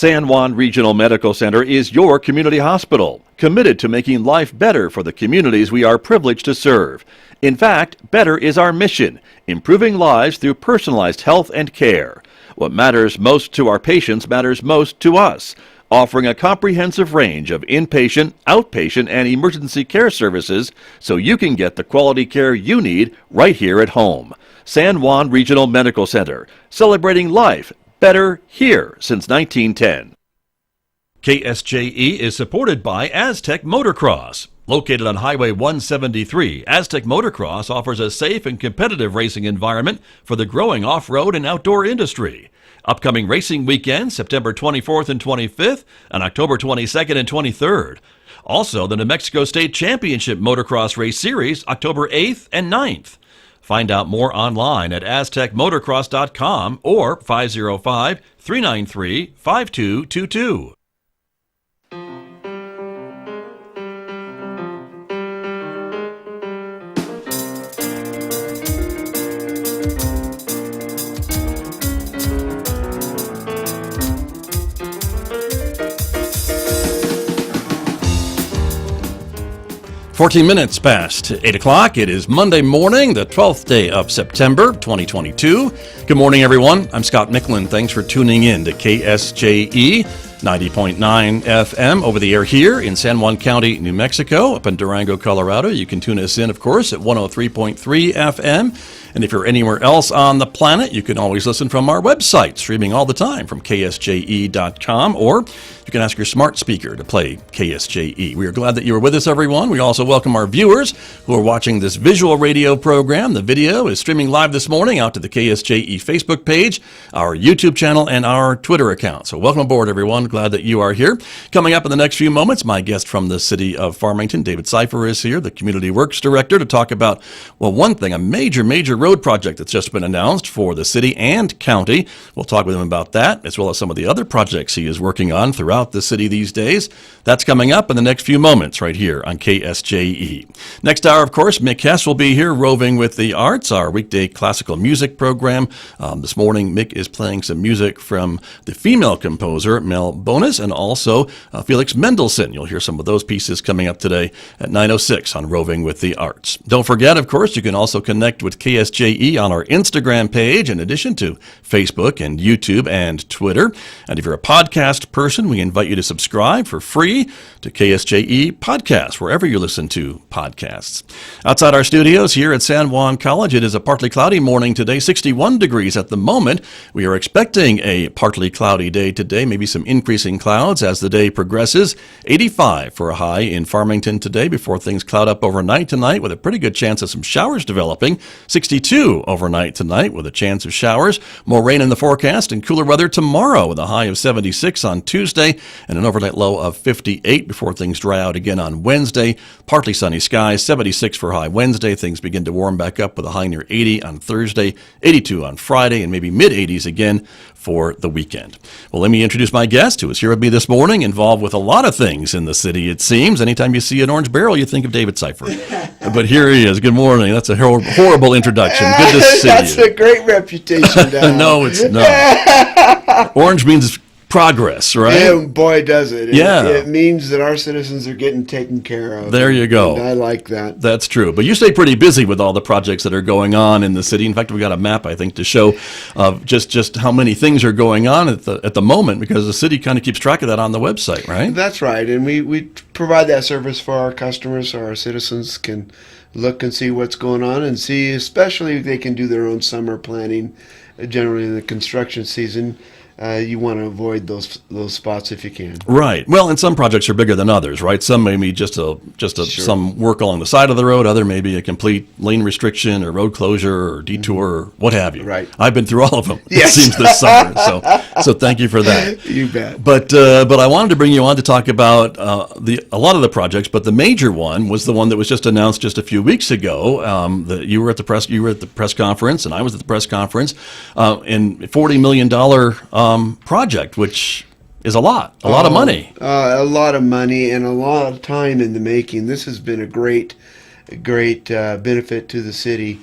San Juan Regional Medical Center is your community hospital, committed to making life better for the communities we are privileged to serve. In fact, better is our mission, improving lives through personalized health and care. What matters most to our patients matters most to us, offering a comprehensive range of inpatient, outpatient, and emergency care services so you can get the quality care you need right here at home. San Juan Regional Medical Center, celebrating life better here since 1910. KSJE is supported by Aztec Motocross. Located on Highway 173, Aztec Motocross offers a safe and competitive racing environment for the growing off-road and outdoor industry. Upcoming racing weekend, September 24th and 25th, and October 22nd and 23rd. Also, the New Mexico State Championship Motocross Race Series, October 8th and 9th. Find out more online at aztecmotocross.com or 505-393-5222. 14 minutes past 8 o'clock. It is Monday morning, the 12th day of September, 2022. Good morning, everyone. I'm Scott Michlin. Thanks for tuning in to KSJE 90.9 FM over the air here in San Juan County, New Mexico. Up in Durango, Colorado, you can tune us in, of course, at 103.3 FM. And if you're anywhere else on the planet, you can always listen from our website, streaming all the time from KSJE.com, or you can ask your smart speaker to play KSJE. We are glad that you are with us, everyone. We also welcome our viewers who are watching this visual radio program. The video is streaming live this morning out to the KSJE Facebook page, our YouTube channel, and our Twitter account. So welcome aboard, everyone. Glad that you are here. Coming up in the next few moments, my guest from the city of Farmington, David Sypher, is here, the Community Works Director, to talk about, well, one thing, a major road project that's just been announced for the city and county. We'll talk with him about that, as well as some of the other projects he is working on throughout the city these days. That's coming up in the next few moments right here on KSJE. Next hour, of course, Mick Hess will be here, Roving with the Arts, our weekday classical music program. This morning, Mick is playing some music from the female composer, Mel Bonis, and also Felix Mendelssohn. You'll hear some of those pieces coming up today at 9:06 on Roving with the Arts. Don't forget, of course, you can also connect with KSJE on our Instagram page, in addition to Facebook and YouTube and Twitter. And if you're a podcast person, we invite you to subscribe for free to KSJE Podcasts, wherever you listen to podcasts. Outside our studios here at San Juan College, it is a partly cloudy morning today, 61 degrees at the moment. We are expecting a partly cloudy day today, maybe some increasing clouds as the day progresses. 85 for a high in Farmington today before things cloud up overnight tonight with a pretty good chance of some showers developing. 62 overnight tonight with a chance of showers. More rain in the forecast and cooler weather tomorrow with a high of 76 on Tuesday and an overnight low of 58 before things dry out again on Wednesday. Partly sunny skies, 76 for high Wednesday. Things begin to warm back up with a high near 80 on Thursday, 82 on Friday, and maybe mid-80s again for the weekend. Well, let me introduce my guest who is here with me this morning, involved with a lot of things in the city, it seems. Anytime you see an orange barrel, you think of David Sypher. But here he is. Good morning. That's a horrible introduction. Good to see you. That's a great reputation to have. No, it's not. Orange means progress, right? Yeah, boy, does it. Yeah. It means that our citizens are getting taken care of. There you go. And I like that. That's true. But you stay pretty busy with all the projects that are going on in the city. In fact, we got a map, I think, to show just how many things are going on at the moment, because the city kind of keeps track of that on the website, right? That's right. And we provide that service for our customers so our citizens can look and see what's going on and see, especially if they can do their own summer planning. Generally in the construction season, you want to avoid those spots if you can. Right. Well, and some projects are bigger than others, right? Some may be just Sure. some work along the side of the road. Other may be a complete lane restriction or road closure or detour or what have you. Right. I've been through all of them. Yes. It seems this summer. So thank you for that. You bet. But I wanted to bring you on to talk about a lot of the projects, but the major one was the one that was just announced just a few weeks ago. You were at the press conference, and I was at the press conference, in $40 million project, which is a lot of money. A lot of money and a lot of time in the making. This has been a great benefit to the city,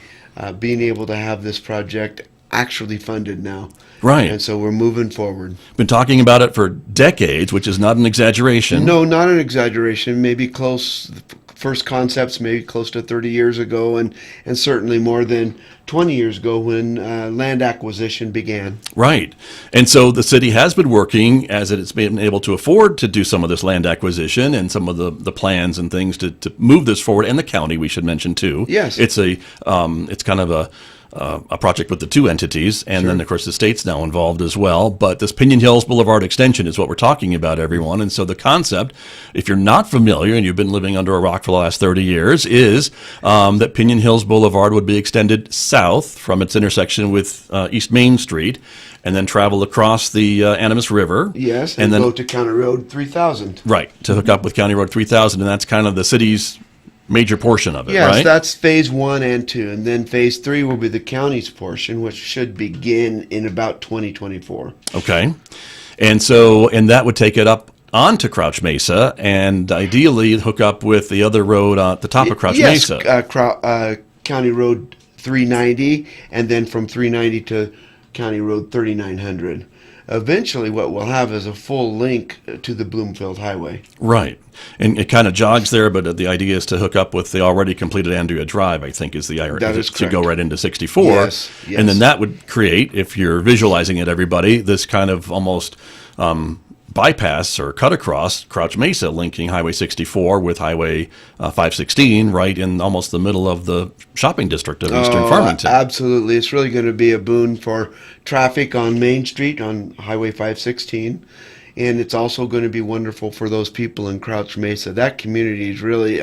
being able to have this project actually funded now. Right. And so we're moving forward. Been talking about it for decades, which is not an exaggeration. No, not an exaggeration. Maybe close, first concepts maybe close to 30 years ago, and certainly more than 20 years ago when land acquisition began. Right. And so the city has been working as it's been able to afford to do some of this land acquisition and some of the plans and things to move this forward, and the county, we should mention too. Yes. It's it's kind of a project with the two entities, and Sure. then of course the state's now involved as well. But this Pinion Hills Boulevard extension is what we're talking about, everyone. And so the concept, if you're not familiar and you've been living under a rock for the last 30 years, is that Pinion Hills Boulevard would be extended south from its intersection with East Main Street, and then travel across the Animas River. Yes, and and then go to County Road 3000. right to hook up with County Road 3000, and that's kind of the city's major portion of it, Yes, right? that's phase 1 and 2, and then phase 3 will be the county's portion, which should begin in about 2024. Okay. And so, and that would take it up onto Crouch Mesa and ideally hook up with the other road at the top of Crouch Yes, Mesa. County Road 390, and then from 390 to County Road 3900. Eventually, what we'll have is a full link to the Bloomfield Highway. Right. And it kind of jogs there, but the idea is to hook up with the already completed Andrea Drive, I think is the irony. That is to go correct. right into 64. Yes, yes. And then that would create, if you're visualizing it, everybody, this kind of almost bypass or cut across Crouch Mesa, linking Highway 64 with Highway 516 right in almost the middle of the shopping district of Eastern Farmington. Absolutely. It's really going to be a boon for traffic on Main Street on Highway 516. And it's also going to be wonderful for those people in Crouch Mesa. That community is really,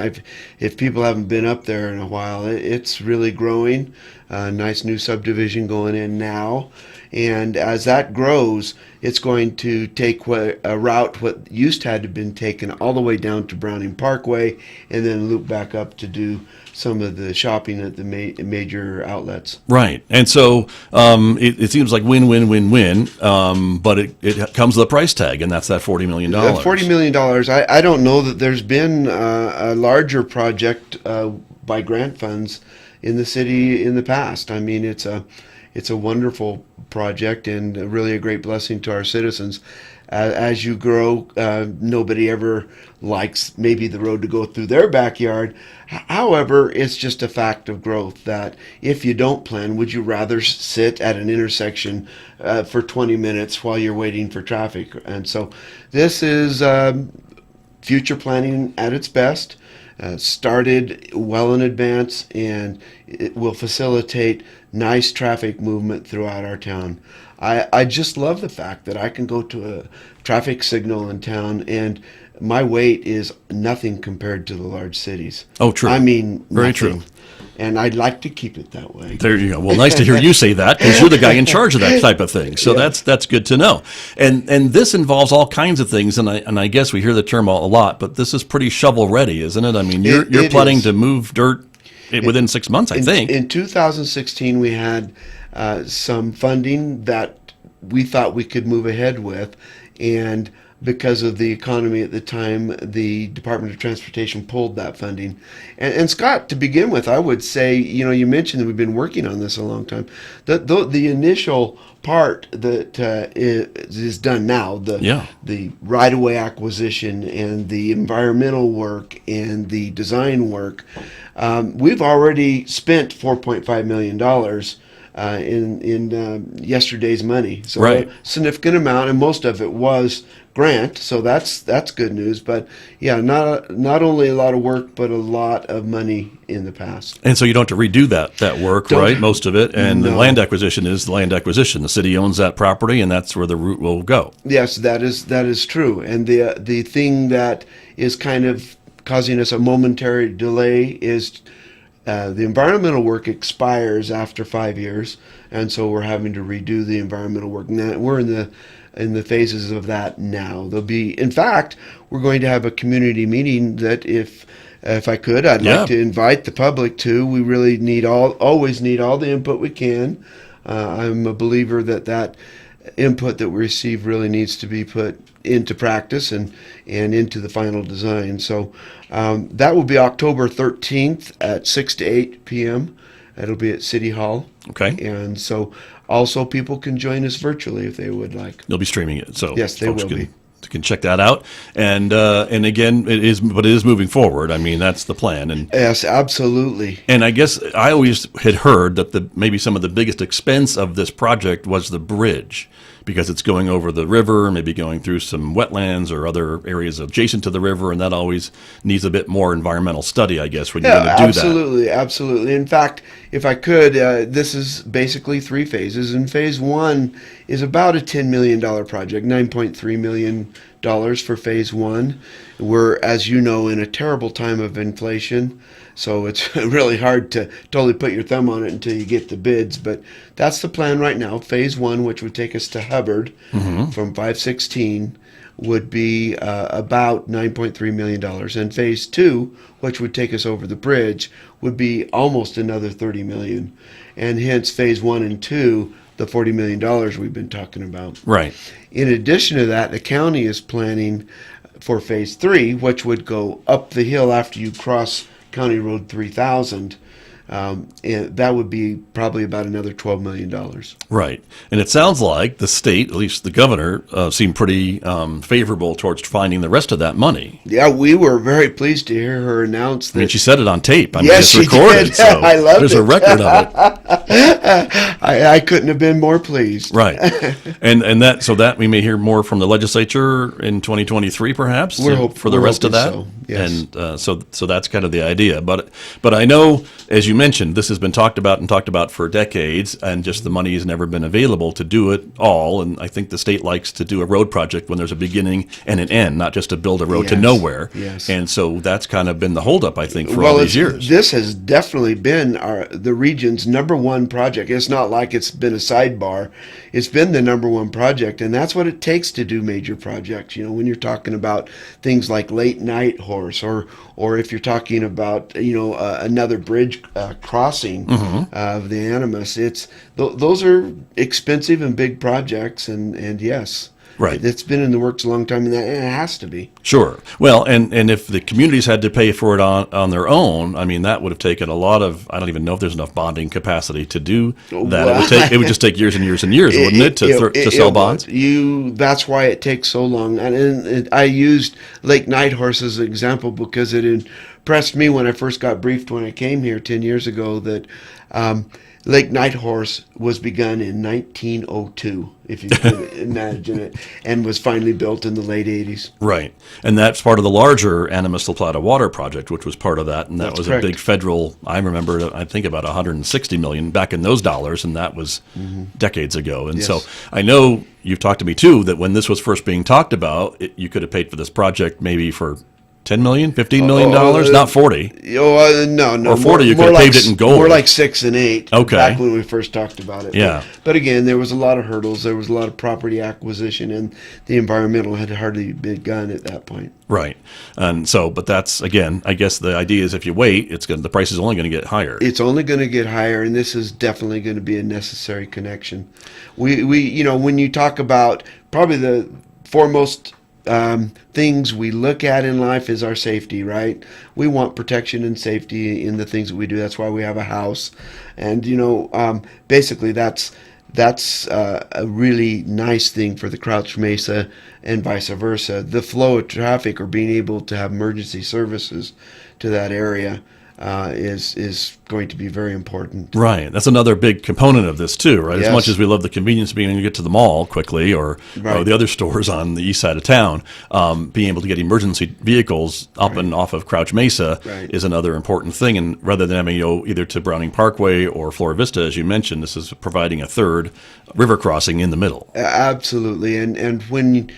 if people haven't been up there in a while, it's really growing. Nice new subdivision going in now. And as that grows, it's going to take a route what used to have been taken all the way down to Browning Parkway and then loop back up to do some of the shopping at the major outlets. Right. And so it seems like win, win, win, win, but it comes with a price tag, and that's that $40 million. $40 million. I don't know that there's been a larger project by grant funds in the city in the past. I mean, it's a wonderful project and really a great blessing to our citizens. As you grow, nobody ever likes maybe the road to go through their backyard. However, it's just a fact of growth that if you don't plan, would you rather sit at an intersection for 20 minutes while you're waiting for traffic? And so this is future planning at its best. Started well in advance, and it will facilitate nice traffic movement throughout our town. I just love the fact that I can go to a traffic signal in town and my wait is nothing compared to the large cities. Oh, true. I mean, very nothing. true. And I'd like to keep it that way. There you go. Well, nice to hear you say that because you're the guy in charge of that type of thing. So Yeah. that's good to know. And this involves all kinds of things. And I guess we hear the term a lot, but this is pretty shovel ready, isn't it? I mean, you're It planning is. to move dirt within 6 months, I think. In 2016, we had some funding that we thought we could move ahead with, and because of the economy at the time, the Department of Transportation pulled that funding. And Scott, to begin with, I would say, you mentioned that we've been working on this a long time. The initial part that is done now, the right-of-way acquisition and the environmental work and the design work, we've already spent $4.5 million in yesterday's money. So Right. a significant amount, and most of it was grant, so that's good news. But yeah, not only a lot of work, but a lot of money in the past. And so you don't have to redo that work, Don't- right? Most of it. And the No. land acquisition is the land acquisition. The city owns that property, and that's where the route will go. Yes, that is true. And the thing that is kind of causing us a momentary delay is the environmental work expires after 5 years, and so we're having to redo the environmental work. Now, we're in the phases of that now. In fact, we're going to have a community meeting that if I could, I'd like to invite the public to. We really always need all the input we can. I'm a believer that input that we receive really needs to be put into practice and into the final design. So that will be October 13th at 6 to 8 p.m. It'll be at City Hall. Okay. And so also people can join us virtually if they would like. You'll be streaming it, so Yes, they folks will be. can check that out. And again, it is moving forward. I mean, that's the plan. And Yes, absolutely. I guess I always had heard that maybe some of the biggest expense of this project was the bridge, because it's going over the river, maybe going through some wetlands or other areas adjacent to the river, and that always needs a bit more environmental study, I guess, when you're going to do absolutely, absolutely. In fact, if I could, this is basically 3 phases, and phase 1 is about a $10 million project, $9.3 million for phase 1. We're, as you know, in a terrible time of inflation, so it's really hard to totally put your thumb on it until you get the bids. But that's the plan right now. Phase 1, which would take us to Hubbard from 516, would be about $9.3 million. And phase 2, which would take us over the bridge, would be almost another $30 million. And hence phase 1 and 2, the $40 million we've been talking about. Right. In addition to that, the county is planning for phase 3, which would go up the hill after you cross County Road 3000. And that would be probably about another $12 million. Right. And it sounds like the state, at least the governor, seemed pretty favorable towards finding the rest of that money. Yeah, we were very pleased to hear her announce that. I mean, she said it on tape. I mean, Yes, it's she recorded, did. so I loved there's a it. record of it. I couldn't have been more pleased. Right. And that we may hear more from the legislature in 2023, perhaps, for the we're rest of that. hoping so, yes. And so that's kind of the idea. But I know, as you mentioned, this has been talked about for decades, and just the money has never been available to do it all. And I think the state likes to do a road project when there's a beginning and an end, not just to build a road to Yes. nowhere. Yes. And so that's kind of been the holdup, I think, for all these years. This has definitely been the region's number one project. It's not like it's been a sidebar. It's been the number one project, and that's what it takes to do major projects. You know, when you're talking about things like Late Night Horse, or if you're talking about another bridge crossing of the Animas, those are expensive and big projects, and yes. Right. It's been in the works a long time, and it has to be. Sure. Well, and if the communities had to pay for it on their own, I mean, that would have taken a lot of, I don't even know if there's enough bonding capacity to do that. Well, It would just take years and years and years, wouldn't it, to sell bonds? That's why it takes so long. And I used Lake Night Horse as an example because it impressed me when I first got briefed when I came here 10 years ago that Lake Night Horse was begun in 1902, if you can imagine it, and was finally built in the late 80s. Right. And that's part of the larger Animas La Plata water project, which was part of that. And that That's was correct. a big federal, I remember, I think about $160 million back in those dollars, and that was decades ago. And Yes. so I know you've talked to me, too, that when this was first being talked about, you could have paid for this project maybe for $10 million, $15 million, not 40. No. Or 40, you could have paved it in gold. More like 6 and 8. Okay. Back when we first talked about it. Yeah. But again, there was a lot of hurdles. There was a lot of property acquisition, and the environmental had hardly begun at that point. Right. And so, but that's, again, I guess the idea is if you wait, the price is only going to get higher. It's only going to get higher, and this is definitely going to be a necessary connection. We when you talk about probably the foremost things we look at in life is our safety, right? We want protection and safety in the things that we do. That's why we have a house, and basically that's a really nice thing for the Crouch Mesa and vice versa. The flow of traffic or being able to have emergency services to that area is going to be very important. Right. That's another big component of this, too, right? Yes. As much as we love the convenience of being able to get to the mall quickly or Right. the other stores on the east side of town, being able to get emergency vehicles up and off of Crouch Mesa Right. is another important thing. And rather than having either to Browning Parkway or Flora Vista, as you mentioned, this is providing a third river crossing in the middle. Absolutely, and when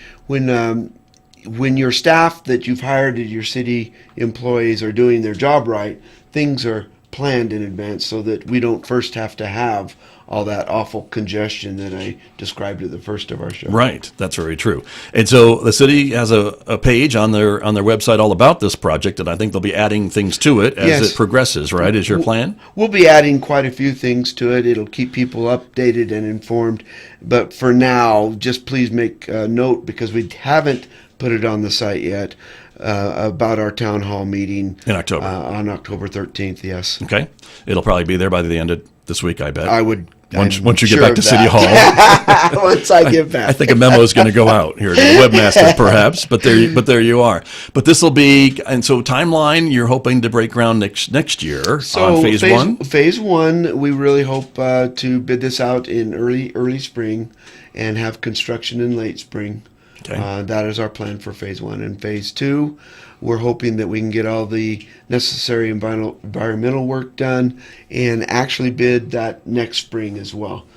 your staff that you've hired as your city employees are doing their job right, things are planned in advance so that we don't first have to have all that awful congestion that I described at the first of our show. Right, that's very true. And so the city has a page on their website all about this project, and I think they'll be adding things to it as Yes. it progresses, right? Is your plan? We'll be adding quite a few things to it. It'll keep people updated and informed. But for now, just please make note, because we haven't put it on the site yet. about our town hall meeting In October. on October 13th. Yes. Okay. It'll probably be there by the end of this week, I bet. I would. Once you sure get back to of City that. Hall. Once I get back. I think a memo is going to go out here to the webmaster, perhaps, but there you are. But this will be, and so timeline, you're hoping to break ground next year on phase one? Phase one, we really hope to bid this out in early spring and have construction in late spring. Okay. That is our plan for phase one. And phase two, we're hoping that we can get all the necessary environmental work done and actually bid that next spring as well.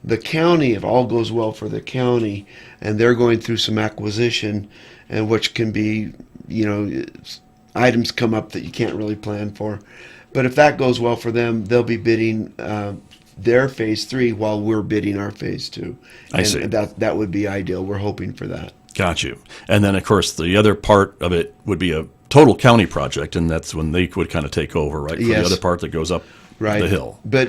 The county, if all goes well for the county, and they're going through some acquisition, and which can be, items come up that you can't really plan for. But if that goes well for them, they'll be bidding their phase three while we're bidding our phase two. I see. That would be ideal. We're hoping for that. Got you. And then, of course, the other part of it would be a total county project, and that's when they would kind of take over, right? For Yes. the other part that goes up the hill. But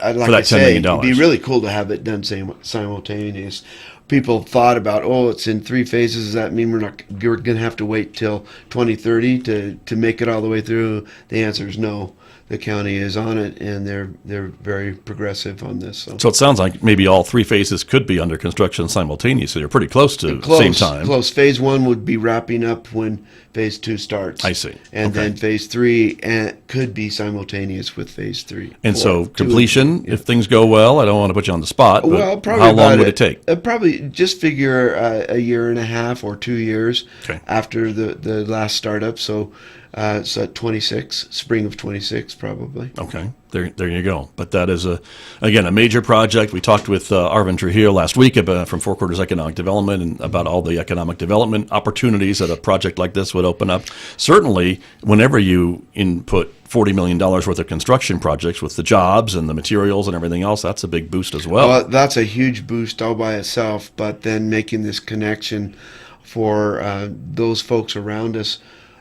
I'd like that to $10 say, million. it'd be really cool to have it done simultaneous. People thought about, it's in three phases. Does that mean we're going to have to wait till 2030 to make it all the way through? The answer is no. The county is on it, and they're very progressive on this. So it sounds like maybe all three phases could be under construction simultaneously. They're pretty close to the same time. Close. Phase one would be wrapping up when phase two starts. I see. And then phase three could be simultaneous with phase three. And so completion, if things go well, I don't want to put you on the spot, but probably how long would it take? Probably just figure a year and a half or 2 years after the last startup. So it's at 26, spring of 26 probably. Okay, there you go. But that is, again, a major project. We talked with Arvin Trujillo last week from Four Quarters Economic Development and about all the economic development opportunities that a project like this would open up. Certainly, whenever you input $40 million worth of construction projects with the jobs and the materials and everything else, that's a big boost as well. That's a huge boost all by itself, but then making this connection for those folks around us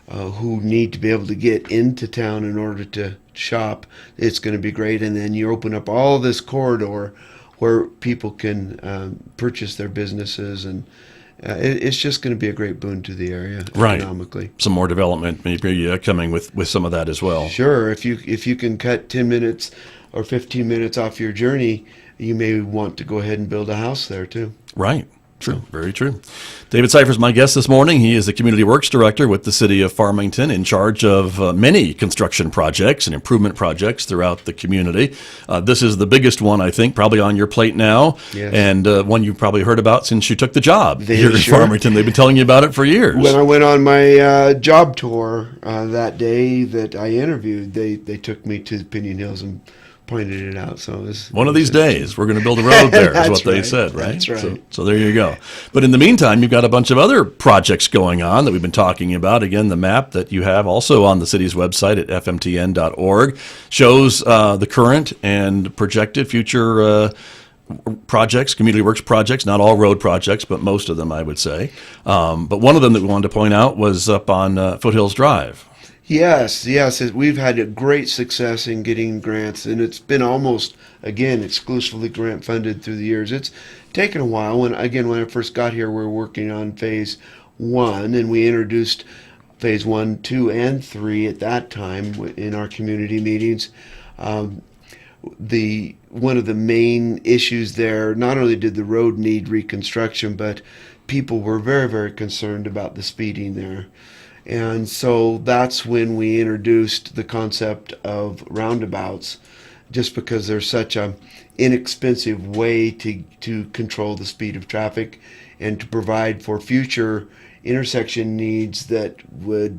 who need to be able to get into town in order to shop, it's going to be great. And then you open up all this corridor where people can purchase their businesses, and it's just going to be a great boon to the area economically. Some more development maybe coming with some of that as well. Sure. If you can cut 10 minutes or 15 minutes off your journey, you may want to go ahead and build a house there too. Right. True. Very true. David Sypher is my guest this morning. He is the Community Works Director with the City of Farmington, in charge of many construction projects and improvement projects throughout the community. This is the biggest one, I think, probably on your plate now, and one you've probably heard about since you took the job here in Farmington. They've been telling you about it for years. When I went on my job tour that day that I interviewed, they took me to Pinion Hills and pointed it out. So one of these days we're going to build a road there is what they said, right? That's right. So there you go. But in the meantime, you've got a bunch of other projects going on that we've been talking about. Again, the map that you have also on the city's website at fmtn.org shows the current and projected future projects, community works projects, not all road projects, but most of them, I would say. But one of them that we wanted to point out was up on Foothills Drive. Yes. We've had a great success in getting grants, and it's been almost, again, exclusively grant funded through the years. It's taken a while. When I first got here, we were working on phase one, and we introduced phase 1, 2, and 3 at that time in our community meetings. One of the main issues there, not only did the road need reconstruction, but people were very, very concerned about the speeding there. And so that's when we introduced the concept of roundabouts, just because there's such an inexpensive way to control the speed of traffic and to provide for future intersection needs that would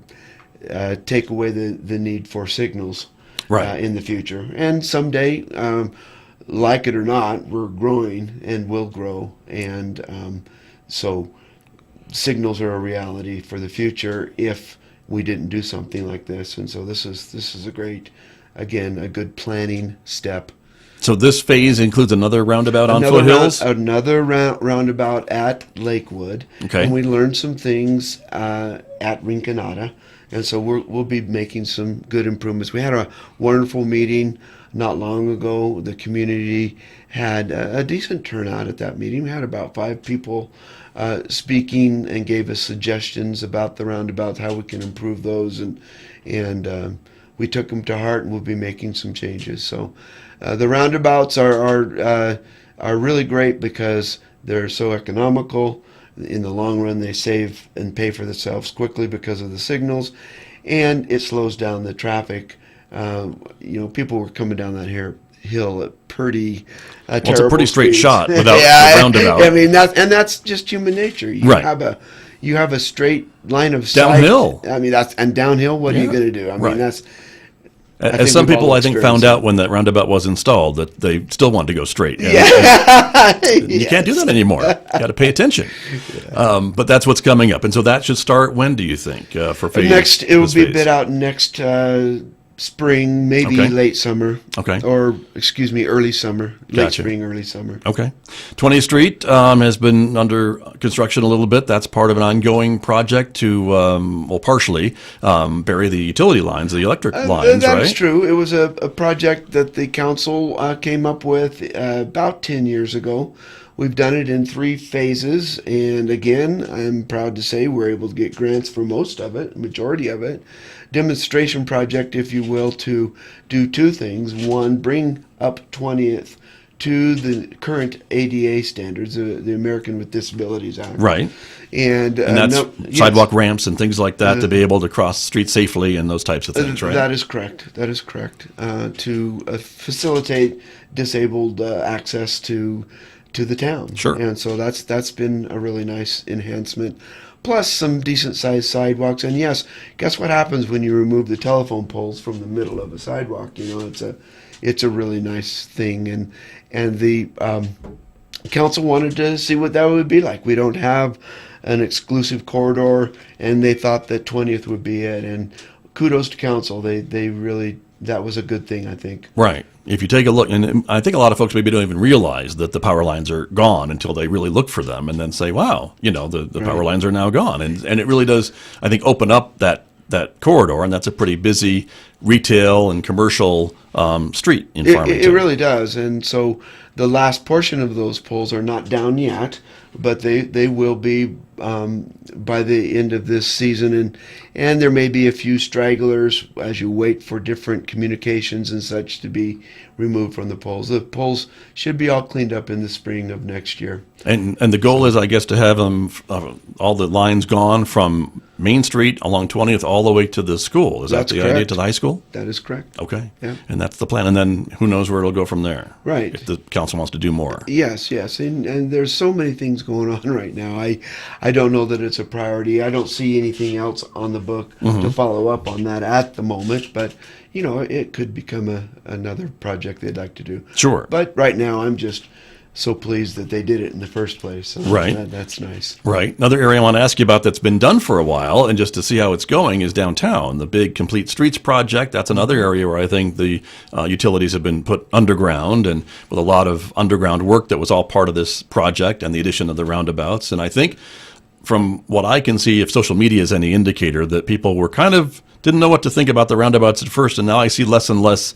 take away the need for signals in the future. And someday, like it or not, we're growing and will grow. And so signals are a reality for the future if we didn't do something like this. And so this is a great, again, a good planning step. So this phase includes another roundabout on Foothills? Another roundabout at Lakewood. Okay. And we learned some things at Rinconada. And so we'll be making some good improvements. We had a wonderful meeting not long ago. The community had a decent turnout at that meeting. We had about 5 people speaking and gave us suggestions about the roundabouts, how we can improve those, and we took them to heart, and we'll be making some changes. So the roundabouts are really great because they're so economical. In the long run, they save and pay for themselves quickly because of the signals, and it slows down the traffic. People were coming down that hill at pretty terrible it's a pretty straight speeds. shot without the roundabout. I mean, that's just human nature. You have a straight line of sight. Downhill. I mean, and downhill. What are you going to do? I mean, that's. As some people, I think, found out when that roundabout was installed that they still wanted to go straight. You can't do that anymore. You got to pay attention. But that's what's coming up. And so that should start when, do you think, for phase? It will be bid out next spring, maybe late summer. Okay. Or, early summer. Late Gotcha. spring, early summer. Okay. 20th Street has been under construction a little bit. That's part of an ongoing project to, partially bury the utility lines, the electric lines, right? That's true. It was a project that the council came up with about 10 years ago. We've done it in 3 phases, and again, I'm proud to say we're able to get grants for most of it, majority of it. Demonstration project, if you will, to do 2 things. One, bring up 20th to the current ADA standards, the American with Disabilities Act. Right. And that's sidewalk ramps and things like that to be able to cross the street safely and those types of things, right? That is correct. To facilitate disabled access to the town. Sure. And so that's been a really nice enhancement. Plus some decent sized sidewalks. And yes, guess what happens when you remove the telephone poles from the middle of a sidewalk? It's a really nice thing. And the council wanted to see what that would be like. We don't have an exclusive corridor, and they thought that 20th would be it. And kudos to council. They really, that was a good thing, I think. Right. If you take a look, and I think a lot of folks maybe don't even realize that the power lines are gone until they really look for them and then say, wow, the power lines are now gone. And it really does, I think, open up that corridor, and that's a pretty busy retail and commercial street in Farmington. It really does. And so the last portion of those poles are not down yet, but they will be by the end of this season, and there may be a few stragglers as you wait for different communications and such to be removed from the poles. The poles should be all cleaned up in the spring of next year. And the goal is, I guess, to have them all the lines gone from Main Street along 20th all the way to the school. Is that the idea, to the high school? That is correct. Okay. Yeah. And that's the plan. And then who knows where it'll go from there. Right. If the council wants to do more. Yes. And there's so many things going on right now. I don't know that it's a priority. I don't see anything else on the book to follow up on that at the moment, but it could become another project they'd like to do. Sure. But right now I'm just so pleased that they did it in the first place. So right. That's nice. Right. Another area I want to ask you about that's been done for a while, and just to see how it's going, is downtown. The big Complete Streets project, that's another area where I think the utilities have been put underground, and with a lot of underground work that was all part of this project and the addition of the roundabouts. And I think from what I can see, if social media is any indicator, that people were kind of didn't know what to think about the roundabouts at first, and now I see less and less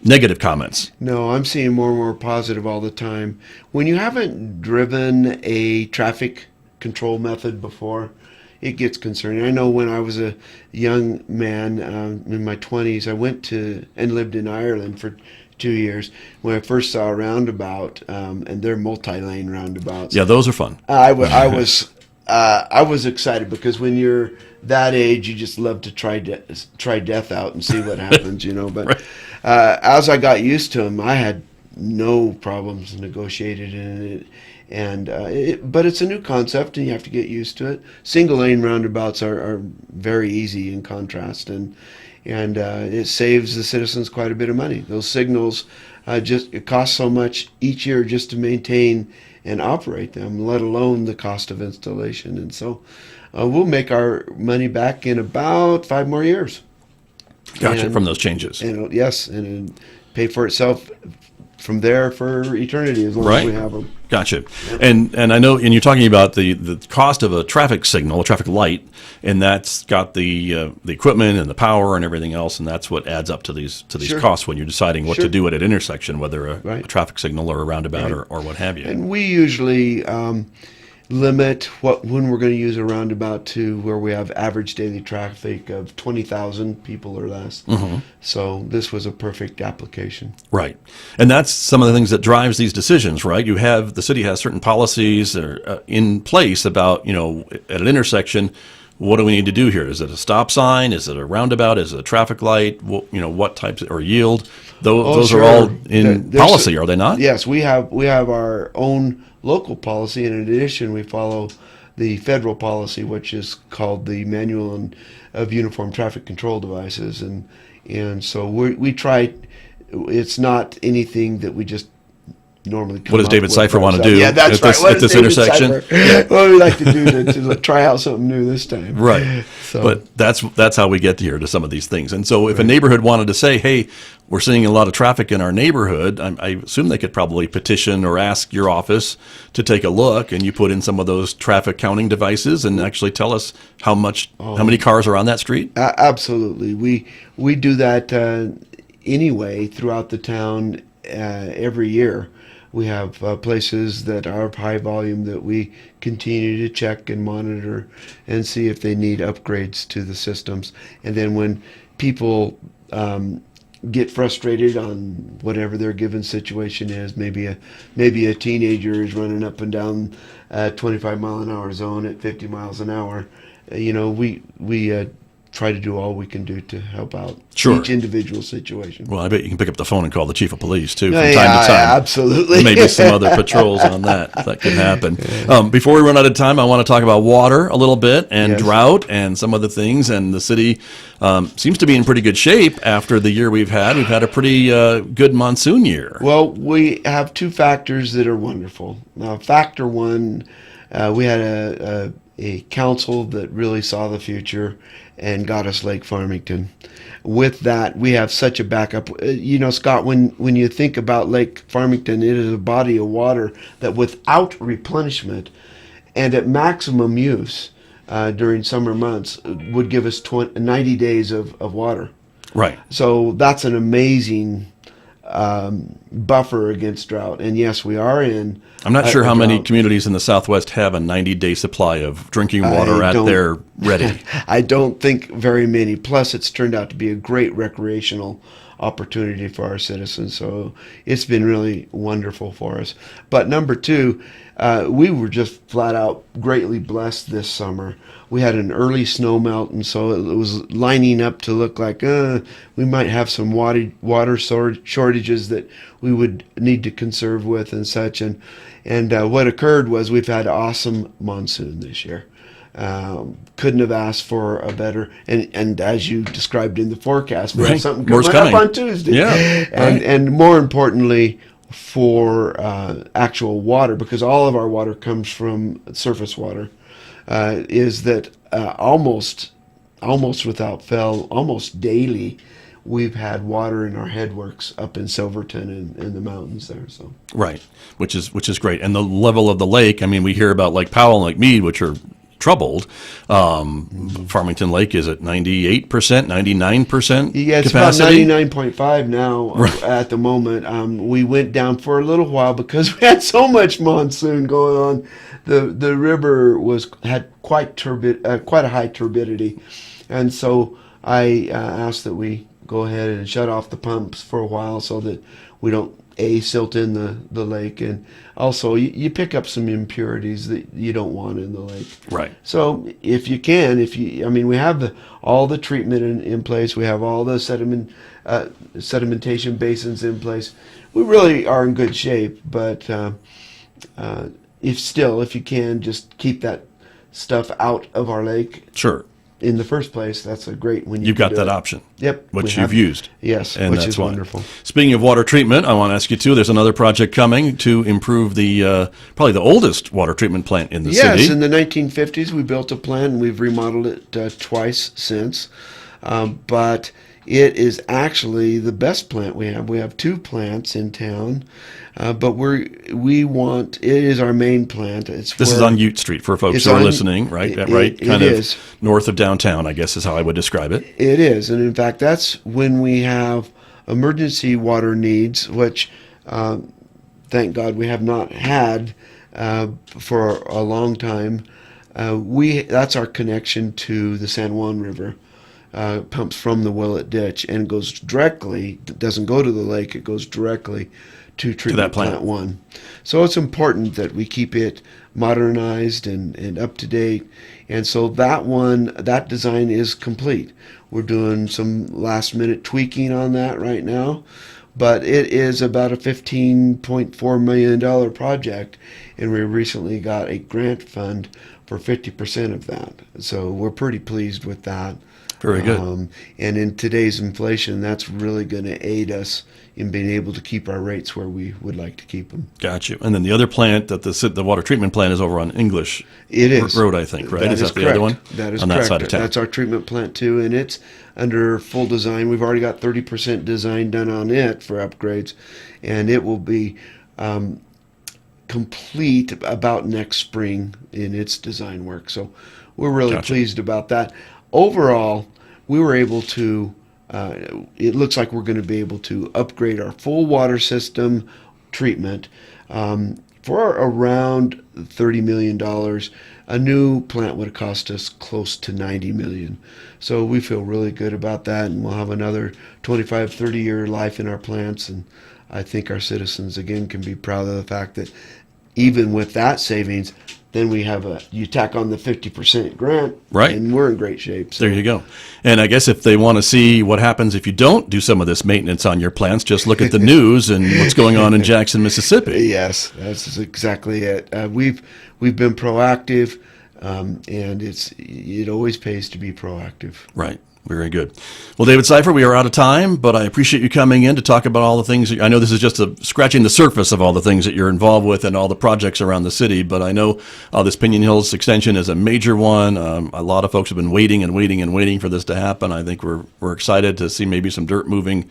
negative comments. No, I'm seeing more and more positive all the time. When you haven't driven a traffic control method before, it gets concerning. I know when I was a young man in my 20s, I went to and lived in Ireland for 2 years. When I first saw a roundabout, and they're multi-lane roundabouts. Yeah, those are fun. I was excited because when you're that age, you just love to try death out and see what happens, But right. As I got used to them, I had no problems negotiated in it. But it's a new concept, and you have to get used to it. Single lane roundabouts are very easy in contrast, and it saves the citizens quite a bit of money. Those signals it costs so much each year just to maintain and operate them, let alone the cost of installation. And so we'll make our money back in about 5 more years. Gotcha, from those changes. And yes, and it'll pay for itself from there for eternity as long as we have them. Gotcha. And I know, and you're talking about the cost of a traffic signal, a traffic light, and that's got the equipment and the power and everything else, and that's what adds up to these costs when you're deciding what to do at an intersection, whether a traffic signal or a roundabout or what have you. And we usually limit when we're going to use a roundabout to where we have average daily traffic of 20,000 people or less. So this was a perfect application. Right. And that's some of the things that drives these decisions, right? The city has certain policies that are in place about, at an intersection, what do we need to do here? Is it a stop sign? Is it a roundabout? Is it a traffic light? What types, or yield? Those are all in policy, are they not? Yes, we have our own local policy, and in addition, we follow the federal policy, which is called the Manual of Uniform Traffic Control Devices, and so we try. It's not anything that we just normally come What does up David with Sypher want to do Yeah, that's right. at this intersection? What do we like to do to try out something new this time? Right. So. But that's how we get here to some of these things. And so if a neighborhood wanted to say, hey, we're seeing a lot of traffic in our neighborhood, I assume they could probably petition or ask your office to take a look, and you put in some of those traffic counting devices and actually tell us how many cars are on that street? Absolutely. We do that anyway throughout the town every year. We have places that are of high volume that we continue to check and monitor and see if they need upgrades to the systems. And then when people get frustrated on whatever their given situation is, maybe a teenager is running up and down 25 mile an hour zone at 50 miles an hour, we try to do all we can do to help out each individual situation. Well, I bet you can pick up the phone and call the chief of police, too, from time to time. Absolutely. Maybe some other patrols on that could happen. Before we run out of time, I want to talk about water a little bit and drought and some other things. And the city seems to be in pretty good shape after the year we've had. We've had a pretty good monsoon year. Well, we have two factors that are wonderful. Now, factor one, we had a council that really saw the future and got us Lake Farmington. With that, we have such a backup. Scott, when you think about Lake Farmington, it is a body of water that without replenishment and at maximum use during summer months would give us 90 days of water. Right. So that's an amazing buffer against drought. And yes, we are in. I'm not sure how many communities in the Southwest have a 90-day supply of drinking water at their ready. I don't think very many. Plus, it's turned out to be a great recreational opportunity for our citizens. So it's been really wonderful for us. But number two, we were just flat out greatly blessed this summer. We had an early snow melt, and so it was lining up to look like we might have some water shortages that we would need to conserve with and such. And what occurred was we've had an awesome monsoon this year. Couldn't have asked for a better, and as you described in the forecast, we have something coming up on Tuesday. Yeah, and more importantly, for actual water, because all of our water comes from surface water, is that almost without fail, almost daily, we've had water in our headworks up in Silverton and in the mountains there. So right, which is great. And the level of the lake, I mean, we hear about Lake Powell and Lake Mead, which are troubled. Farmington Lake is at 98%, 99% yeah, it's capacity. About 99.5 now at the moment. We went down for a little while because we had so much monsoon going on. The river had quite a high turbidity, and so I asked that we go ahead and shut off the pumps for a while so that we don't silt in the lake, and also you pick up some impurities that you don't want in the lake. Right. So if you can, we have all the treatment in place, we have all the sedimentation basins in place. We really are in good shape, but if you can just keep that stuff out of our lake. Sure. In the first place, that's a great when you've got that option. Yep, which you've used. Yes, and which that's is wonderful. Speaking of water treatment, I want to ask you too. There's another project coming to improve the probably the oldest water treatment plant in the city. Yes, in the 1950s we built a plant, and we've remodeled it twice since. But It is actually the best plant we have. We have 2 plants in town, but it is our main plant. This is on Ute Street for folks who are listening, right? Right, kind of north of downtown, I guess is how I would describe it. It is, and in fact, that's when we have emergency water needs, which thank God we have not had for a long time. That's our connection to the San Juan River. Pumps from the Willett Ditch and goes directly, doesn't go to the lake, it goes directly to treatment plant 1. So it's important that we keep it modernized and up to date. And so that design is complete. We're doing some last minute tweaking on that right now, but it is about a $15.4 million project, and we recently got a grant fund for 50% of that. So we're pretty pleased with that. Very good. And in today's inflation, that's really going to aid us in being able to keep our rates where we would like to keep them. Got you. And then the other plant, the water treatment plant, is over on English Road, I think, right? Is that the other one? That is on correct. That side of town. That's our treatment plant too, and it's under full design. We've already got 30% design done on it for upgrades, and it will be complete about next spring in its design work. So we're really pleased about that. Overall, we were able to, it looks like we're going to be able to upgrade our full water system treatment for around $30 million. A new plant would have cost us close to $90 million. So we feel really good about that, and we'll have another 25, 30-year life in our plants. And I think our citizens, again, can be proud of the fact that even with that savings, then we have you tack on the 50% grant, right, and we're in great shape. So. There you go. And I guess if they want to see what happens if you don't do some of this maintenance on your plants, just look at the news and what's going on in Jackson, Mississippi. Yes, that's exactly it. We've been proactive, and it always pays to be proactive. Right. Very good. Well, David Sypher, we are out of time, but I appreciate you coming in to talk about all the things. I know this is just scratching the surface of all the things that you're involved with and all the projects around the city, but I know this Pinion Hills extension is a major one. A lot of folks have been waiting and waiting and waiting for this to happen. I think we're excited to see maybe some dirt moving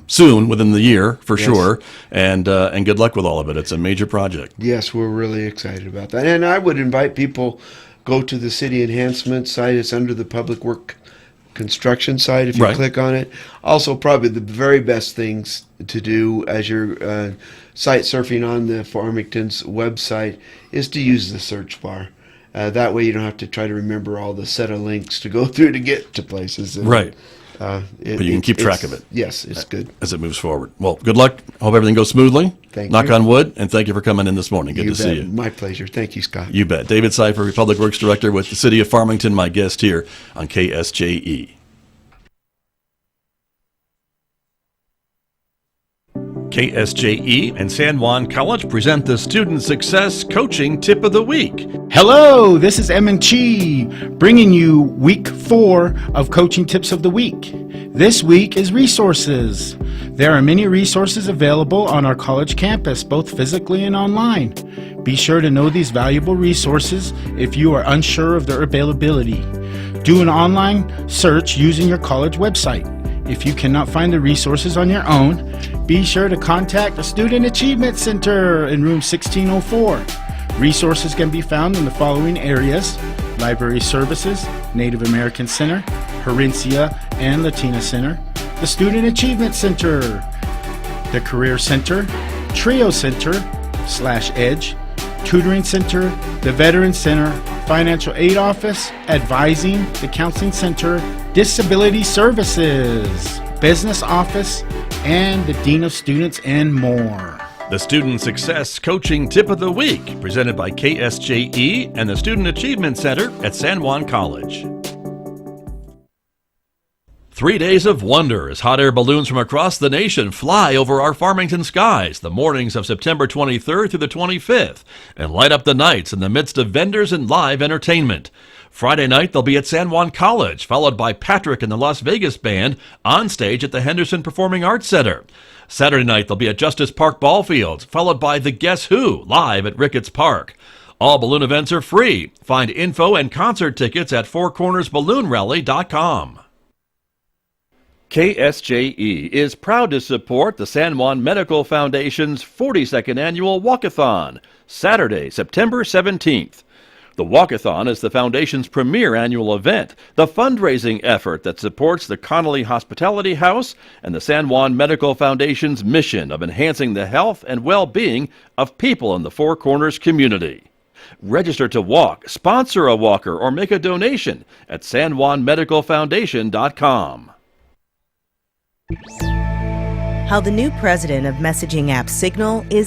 soon, within the year, for sure, and good luck with all of it. It's a major project. Yes, we're really excited about that. And I would invite people, go to the city enhancement site. It's under the public work construction site if you click on it. Also, probably the very best things to do as you're site surfing on the Farmington's website is to use the search bar. That way you don't have to try to remember all the set of links to go through to get to places. And, right. But you can keep track of it. Yes, it's good. As it moves forward. Well, good luck. Hope everything goes smoothly. Thank you. Knock on wood, and thank you for coming in this morning. Good to see you. My pleasure. Thank you, Scott. You bet. David Sypher, Public Works Director with the City of Farmington, my guest here on KSJE. KSJE and San Juan College present the Student Success Coaching Tip of the Week. Hello, this is M&Chi bringing you week 4 of Coaching Tips of the Week. This week is resources. There are many resources available on our college campus, both physically and online. Be sure to know these valuable resources if you are unsure of their availability. Do an online search using your college website. If you cannot find the resources on your own, be sure to contact the Student Achievement Center in room 1604. Resources can be found in the following areas: Library Services, Native American Center, Herencia and Latina Center, the Student Achievement Center, the Career Center, Trio Center / Edge, Tutoring Center, the Veteran Center, Financial Aid Office, Advising, the Counseling Center, Disability Services, Business Office, and the Dean of Students, and more. The Student Success Coaching Tip of the Week, presented by KSJE and the Student Achievement Center at San Juan College. 3 days of wonder as hot air balloons from across the nation fly over our Farmington skies the mornings of September 23rd through the 25th and light up the nights in the midst of vendors and live entertainment. Friday night, they'll be at San Juan College, followed by Patrick and the Las Vegas Band on stage at the Henderson Performing Arts Center. Saturday night, they'll be at Justice Park Ballfields, followed by the Guess Who live at Ricketts Park. All balloon events are free. Find info and concert tickets at fourcornersballoonrally.com. KSJE is proud to support the San Juan Medical Foundation's 42nd annual Walkathon, Saturday, September 17th. The Walkathon is the Foundation's premier annual event, the fundraising effort that supports the Connolly Hospitality House and the San Juan Medical Foundation's mission of enhancing the health and well-being of people in the Four Corners community. Register to walk, sponsor a walker, or make a donation at sanjuanmedicalfoundation.com. How the new president of messaging app Signal is